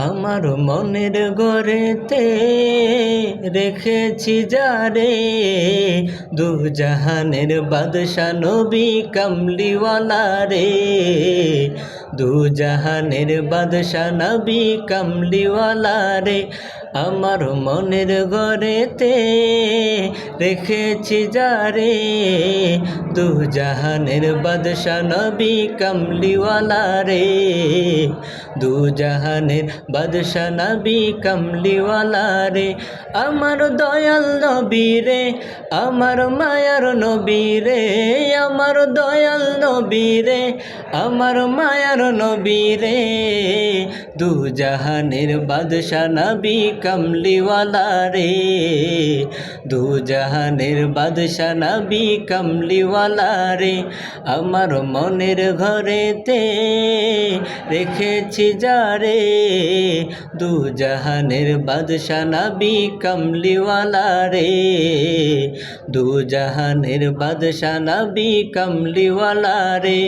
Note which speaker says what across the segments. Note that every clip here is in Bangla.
Speaker 1: আমার মনের ঘরেতে রেখেছি যারে, দু জাহানের বাদশা নবী কামলিওয়ালা রে। দু জাহানের বাদশা নবী কামলিওয়ালা রে। আমার মনের ঘরেতে রেখেছি যারে, দু জাহানের বাদশা নবী কামলিওয়ালা রে। দু জাহানের বাদশা নবী কামলিওয়ালা রে। আমার দয়াল নবী রে, আমার মায়ার নবী রে, আমার দয়াল নবী রে, আমার মায়ার নবী রে। দু জাহানের বাদশা নবী কামলিওয়ালা রে। দু জাহানের বাদশা নবী কামলিওয়ালা রে। আমার মনের ঘরেতে রেখেছি যারে, দু জাহানের বাদশা নবী কামলিওয়ালা রে। দু জাহানের বাদশা নবী কামলিওয়ালা রে।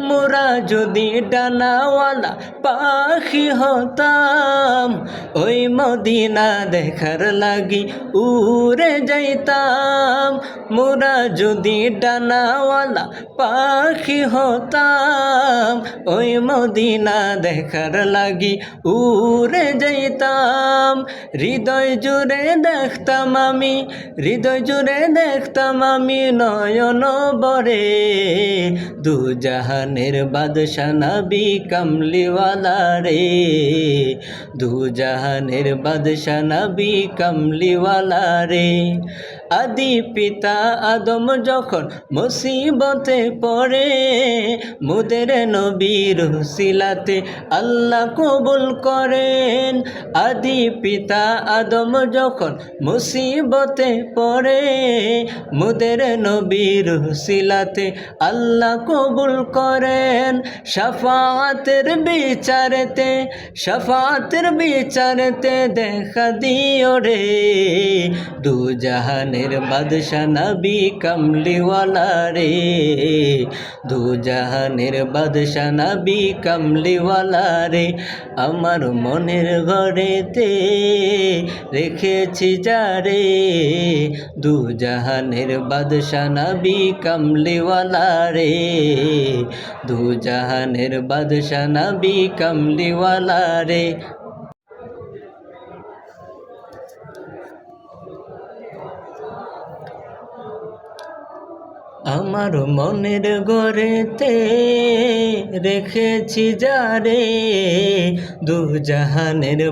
Speaker 1: মোরা যদি ডানাওয়ালা পাখি হতাম, ওই মদিনা দেখার লাগি উড়ে যাইতাম। মোরা যদি ডানাওয়ালা পাখি হতাম, ওই মদিনা দেখার লাগি উড়ে যাইতাম। হৃদয় জুড়ে দেখতাম আমি, হৃদয় জুড়ে দেখতাম আমি নয়ন বরে। দু জাহানের বাদশা নবী কামলিওয়ালা রে। দু জাহানের বাদশা নবী কামলিওয়ালা রে। আদি পিতা আদম যখন মুসিবতে পড়ে, মুদের নবীর উসিলাতে আল্লাহ কবুল করেন। আদি পিতা আদম যখন মুসিবতে পড়ে, মুদের নবীর উসিলাতে আল্লাহ কবুল করেন। শাফাতের বিচারেতে, শাফাতের বিচারেতে দেখা দিও রে। দু জাহানের বাদশা নবী কামলিওয়ালা রে। দু জাহানের বাদশা নবী কামলিওয়ালা রে। আমার মনের ঘরেতে রেখেছি যারে, দু জাহানের বাদশা নবী কামলিওয়ালা রে। দু জাহানের বাদশা নবী কামলিওয়ালা রে। আমার মনের ঘরেতে রেখেছি যারে, দু জাহানের